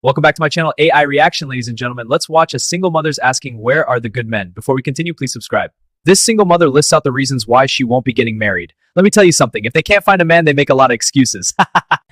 Welcome back to my channel, AI Reaction, ladies and gentlemen. Let's watch a single mother's asking, where are the good men? Before we continue, please subscribe. This single mother lists out the reasons why she won't be getting married. Let me tell you something. If they can't find a man, they make a lot of excuses.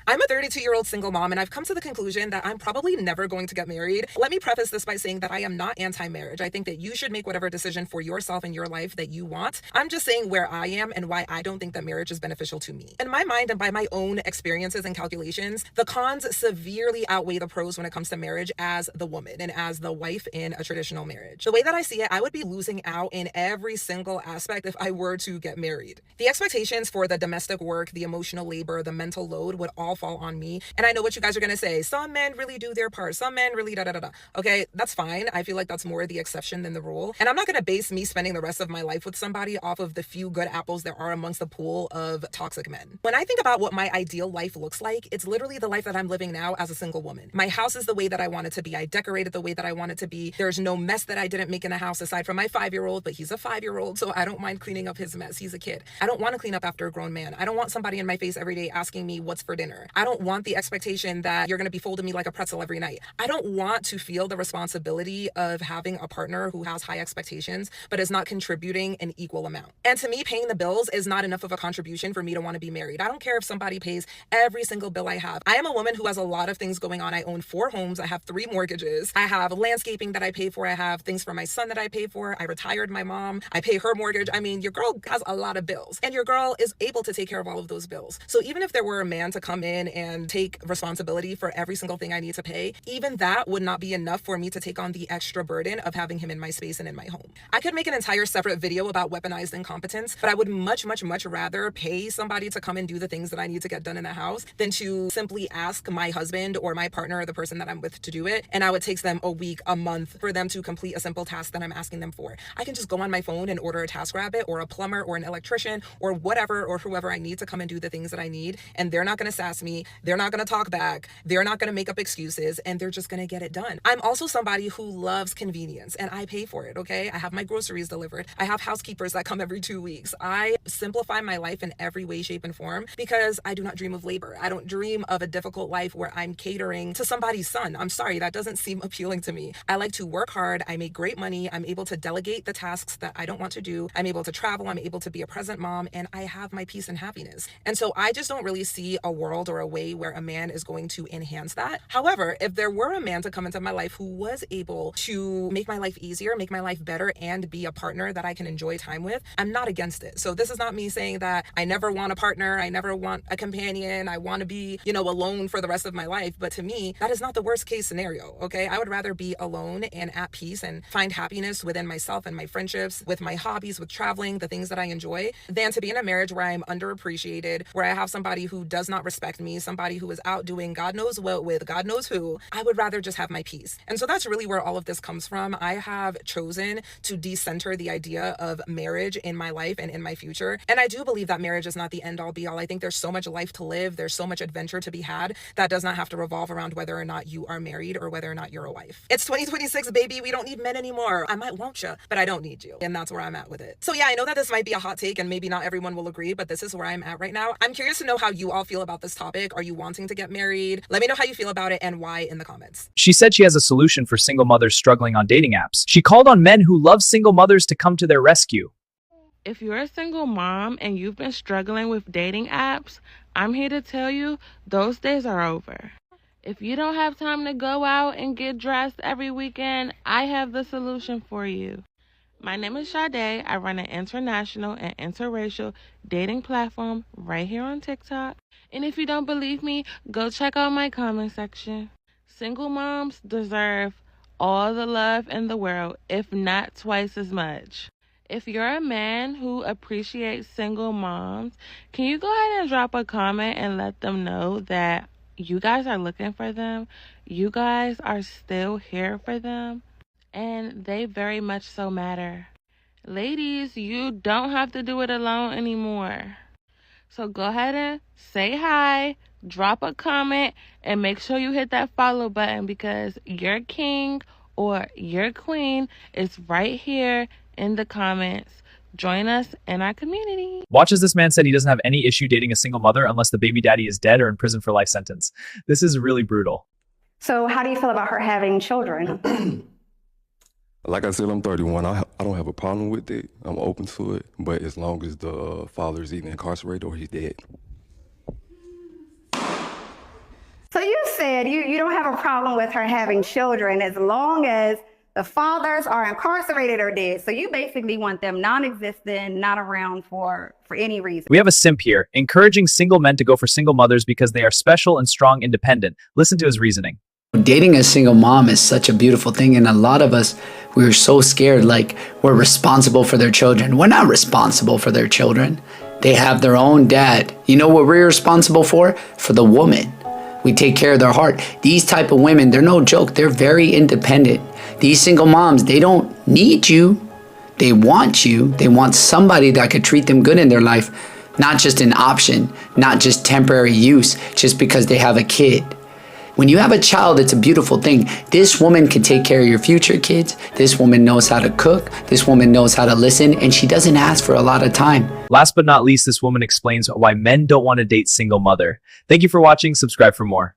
I'm a 32-year-old single mom, and I've come to the conclusion that I'm probably never going to get married. Let me preface this by saying that I am not anti-marriage. I think that you should make whatever decision for yourself and your life that you want. I'm just saying where I am and why I don't think that marriage is beneficial to me. In my mind and by my own experiences and calculations, the cons severely outweigh the pros when it comes to marriage as the woman and as the wife in a traditional marriage. The way that I see it, I would be losing out in every single aspect if I were to get married. The expectations for the domestic work, the emotional labor, the mental load would all fall on me. And I know what you guys are going to say. Some men really do their part. Some men really da da da da. Okay, that's fine. I feel like that's more the exception than the rule. And I'm not going to base me spending the rest of my life with somebody off of the few good apples there are amongst the pool of toxic men. When I think about what my ideal life looks like, it's literally the life that I'm living now as a single woman. My house is the way that I want it to be. I decorated the way that I want it to be. There's no mess that I didn't make in the house aside from my 5-year-old, but he's a 5-year-old, so I don't mind cleaning up his mess. He's a kid. I don't want to clean up after a grown man. I don't want somebody in my face every day asking me what's for dinner. I don't want the expectation that you're going to be folding me like a pretzel every night. I don't want to feel the responsibility of having a partner who has high expectations but is not contributing an equal amount. And to me, paying the bills is not enough of a contribution for me to want to be married. I don't care if somebody pays every single bill I have. I am a woman who has a lot of things going on. I own 4 homes. I have 3 mortgages. I have landscaping that I pay for. I have things for my son that I pay for. I retired my mom. I pay her mortgage. I mean, your girl has a lot of bills, and your girl is able to take care of all of those bills. So even if there were a man to come in and take responsibility for every single thing I need to pay, even that would not be enough for me to take on the extra burden of having him in my space and in my home. I could make an entire separate video about weaponized incompetence, but I would much rather pay somebody to come and do the things that I need to get done in the house than to simply ask my husband or my partner or the person that I'm with to do it. And now it takes them a week, a month for them to complete a simple task that I'm asking them for. I can just go on my phone and order a TaskRabbit or a plumber or an electrician or whatever or whoever I need to come and do the things that I need. And they're not going to sass me. They're not going to talk back. They're not going to make up excuses, and they're just going to get it done. I'm also somebody who loves convenience, and I pay for it, okay? I have my groceries delivered. I have housekeepers that come every 2 weeks. I simplify my life in every way, shape, and form because I do not dream of labor. I don't dream of a difficult life where I'm catering to somebody's son. I'm sorry, that doesn't seem appealing to me. I like to work hard. I make great money. I'm able to delegate the tasks that I don't want to do. I'm able to travel. I'm able to be a present mom, and I have my peace and happiness. And so I just don't really see a world or a way where a man is going to enhance that. However, if there were a man to come into my life who was able to make my life easier, make my life better, and be a partner that I can enjoy time with, I'm not against it. So this is not me saying that I never want a partner, I never want a companion, I want to be, alone for the rest of my life. But to me, that is not the worst case scenario, okay? I would rather be alone and at peace and find happiness within myself and my friendships, with my hobbies, with traveling, the things that I enjoy, than to be in a marriage where I'm underappreciated, where I have somebody who does not respect me, somebody who is out doing God knows what with God knows who. I would rather just have my peace. And so that's really where all of this comes from. I have chosen to decenter the idea of marriage in my life and in my future. And I do believe that marriage is not the end all be all. I think there's so much life to live. There's so much adventure to be had that does not have to revolve around whether or not you are married or whether or not you're a wife. It's 2026, baby. We don't need men anymore. I might want you, but I don't need you. And that's where I'm at with it. So yeah, I know that this might be a hot take and maybe not everyone will agree, but this is where I'm at right now. I'm curious to know how you all feel about this topic. Are you wanting to get married? Let me know how you feel about it and why in the comments. She said she has a solution for single mothers struggling on dating apps. She called on men who love single mothers to come to their rescue. If you're a single mom and you've been struggling with dating apps, I'm here to tell you those days are over. If you don't have time to go out and get dressed every weekend, I have the solution for you. My name is Sade. I run an international and interracial dating platform right here on TikTok. And if you don't believe me, go check out my comment section. Single moms deserve all the love in the world, if not twice as much. If you're a man who appreciates single moms, can you go ahead and drop a comment and let them know that you guys are looking for them? You guys are still here for them, and they very much so matter. Ladies, you don't have to do it alone anymore. So go ahead and say hi, drop a comment, and make sure you hit that follow button because your king or your queen is right here in the comments. Join us in our community. Watch as this man said he doesn't have any issue dating a single mother unless the baby daddy is dead or in prison for life sentence. This is really brutal. So how do you feel about her having children? Like I said, I'm 31. I don't have a problem with it. I'm open to it. But as long as the father is either incarcerated or he's dead. So you said you don't have a problem with her having children as long as the fathers are incarcerated or dead. So you basically want them non-existent, not around for any reason. We have a simp here, encouraging single men to go for single mothers because they are special and strong independent. Listen to his reasoning. Dating a single mom is such a beautiful thing, and a lot of us, we're so scared like we're responsible for their children. We're not responsible for their children. They have their own dad. You know what we're responsible for? For the woman. We take care of their heart. These type of women, they're no joke. They're very independent. These single moms, they don't need you. They want you. They want somebody that could treat them good in their life, not just an option, not just temporary use, just because they have a kid. When you have a child, it's a beautiful thing. This woman can take care of your future kids. This woman knows how to cook. This woman knows how to listen, and she doesn't ask for a lot of time. Last but not least, this woman explains why men don't want to date single mother. Thank you for watching. Subscribe for more.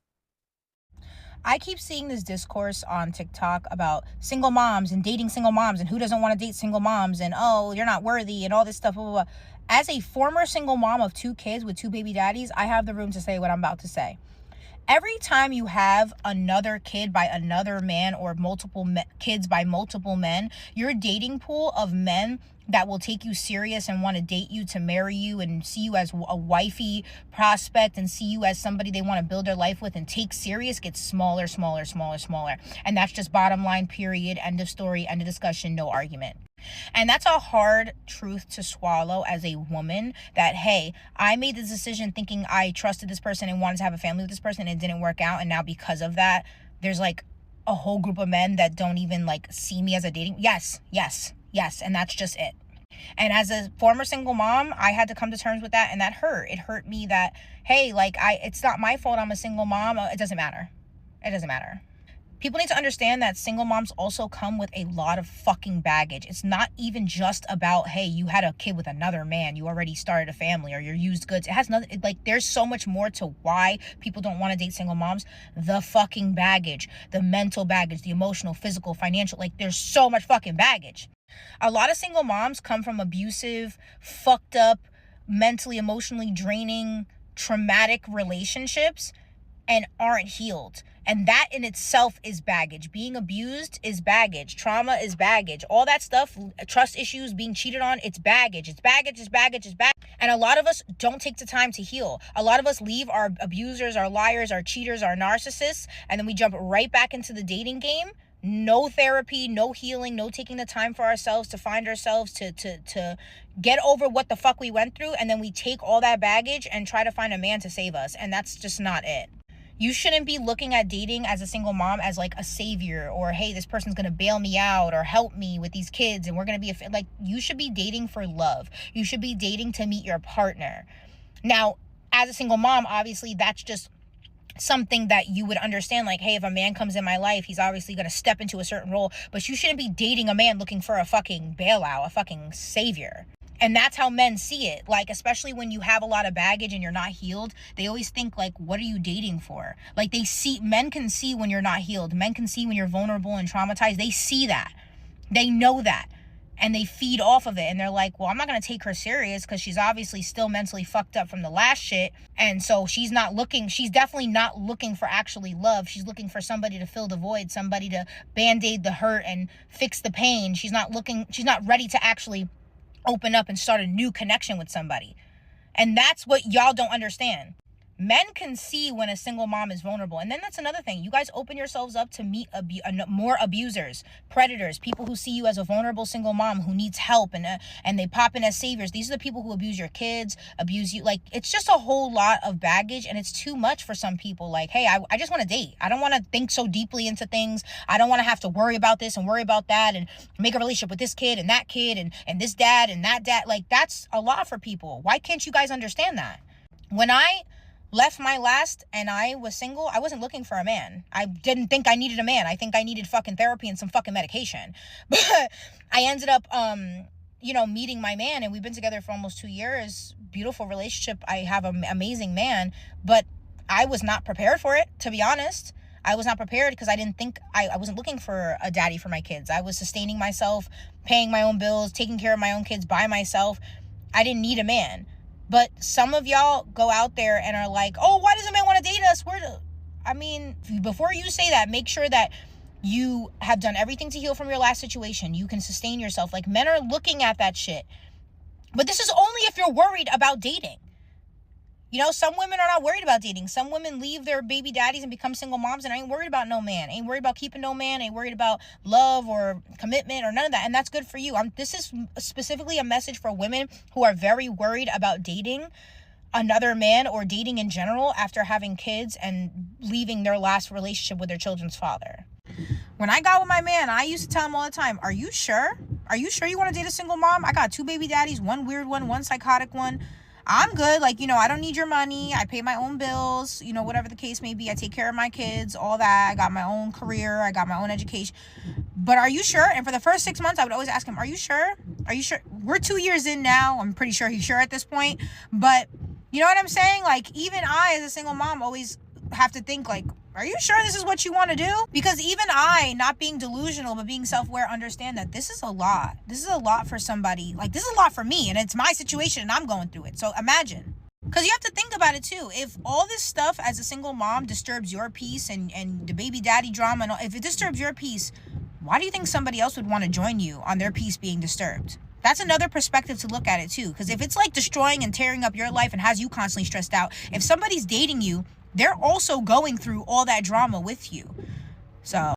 I keep seeing this discourse on TikTok about single moms and dating single moms and who doesn't want to date single moms and, oh, you're not worthy and all this stuff, blah, blah, blah. As a former single mom of 2 kids with 2 baby daddies, I have the room to say what I'm about to say. Every time you have another kid by another man or multiple kids by multiple men, your dating pool of men that will take you serious and want to date you to marry you and see you as a wifey prospect and see you as somebody they want to build their life with and take serious gets smaller, smaller, smaller, smaller. And that's just bottom line, period, end of story, end of discussion, no argument. And that's a hard truth to swallow as a woman, that, hey, I made this decision thinking I trusted this person and wanted to have a family with this person and it didn't work out. And now because of that, there's like a whole group of men that don't even like see me as a dating. Yes. And that's just it. And as a former single mom, I had to come to terms with that. And that hurt. It hurt me that, hey, like it's not my fault I'm a single mom. It doesn't matter. People need to understand that single moms also come with a lot of fucking baggage. It's not even just about, hey, you had a kid with another man, you already started a family, or you're used goods. It has nothing, like, there's so much more to why people don't want to date single moms. The fucking baggage, the mental baggage, the emotional, physical, financial, like, there's so much fucking baggage. A lot of single moms come from abusive, fucked up, mentally, emotionally draining, traumatic relationships and aren't healed. And that in itself is baggage. Being abused is baggage. Trauma is baggage. All that stuff, trust issues, being cheated on, it's baggage. It's baggage. And a lot of us don't take the time to heal. A lot of us leave our abusers, our liars, our cheaters, our narcissists, and then we jump right back into the dating game. No therapy, no healing, no taking the time for ourselves to find ourselves, to get over what the fuck we went through. And then we take all that baggage and try to find a man to save us. And that's just not it. You shouldn't be looking at dating as a single mom as like a savior, or, hey, this person's going to bail me out or help me with these kids and we're going to be like, you should be dating for love. You should be dating to meet your partner. Now, as a single mom, obviously that's just something that you would understand, like, hey, if a man comes in my life, he's obviously going to step into a certain role, but you shouldn't be dating a man looking for a fucking bailout, a fucking savior. And that's how men see it. Like, especially when you have a lot of baggage and you're not healed, they always think, like, what are you dating for? Like, men can see when you're not healed. Men can see when you're vulnerable and traumatized. They see that. They know that. And they feed off of it. And they're like, well, I'm not going to take her serious because she's obviously still mentally fucked up from the last shit. And so she's definitely not looking for actually love. She's looking for somebody to fill the void, somebody to band-aid the hurt and fix the pain. She's not ready to actually open up and start a new connection with somebody. And that's what y'all don't understand. Men can see when a single mom is vulnerable. And then that's another thing. You guys open yourselves up to meet more abusers, predators, people who see you as a vulnerable single mom who needs help and they pop in as saviors. These are the people who abuse your kids, abuse you. Like, it's just a whole lot of baggage, and it's too much for some people. Like, hey, I just want to date. I don't want to think so deeply into things. I don't want to have to worry about this and worry about that and make a relationship with this kid and that kid and this dad and that dad. Like, that's a lot for people. Why can't you guys understand that? When I left my last and I was single, I wasn't looking for a man. I didn't think I needed a man. I think I needed fucking therapy and some fucking medication. But I ended up, meeting my man, and we've been together for almost 2 years. Beautiful relationship. I have an amazing man, but I was not prepared for it, to be honest. I was not prepared because I didn't think, I wasn't looking for a daddy for my kids. I was sustaining myself, paying my own bills, taking care of my own kids by myself. I didn't need a man. But some of y'all go out there and are like, oh, why does a man want to date us? I mean, before you say that, make sure that you have done everything to heal from your last situation. You can sustain yourself. Like, men are looking at that shit. But this is only if you're worried about dating. You know, some women are not worried about dating. Some women leave their baby daddies and become single moms and ain't worried about no man. Ain't worried about keeping no man. Ain't worried about love or commitment or none of that. And that's good for you. This is specifically a message for women who are very worried about dating another man or dating in general after having kids and leaving their last relationship with their children's father. When I got with my man, I used to tell him all the time, are you sure? Are you sure you want to date a single mom? I got 2 baby daddies, one weird one, one psychotic one. I'm good. Like, you know, I don't need your money. I pay my own bills, you know, whatever the case may be. I take care of my kids, all that. I got my own career. I got my own education. But are you sure? And for the first 6 months, I would always ask him, are you sure? Are you sure? We're 2 years in now. I'm pretty sure he's sure at this point. But you know what I'm saying? Like, even I, as a single mom, always have to think, like, are you sure this is what you want to do? Because even I, not being delusional, but being self-aware, understand that this is a lot. This is a lot for somebody. Like, this is a lot for me, and it's my situation, and I'm going through it. So imagine. Because you have to think about it, too. If all this stuff as a single mom disturbs your peace and the baby daddy drama, and all, if it disturbs your peace, why do you think somebody else would want to join you on their peace being disturbed? That's another perspective to look at it, too. Because if it's, like, destroying and tearing up your life and has you constantly stressed out, if somebody's dating you, they're also going through all that drama with you. So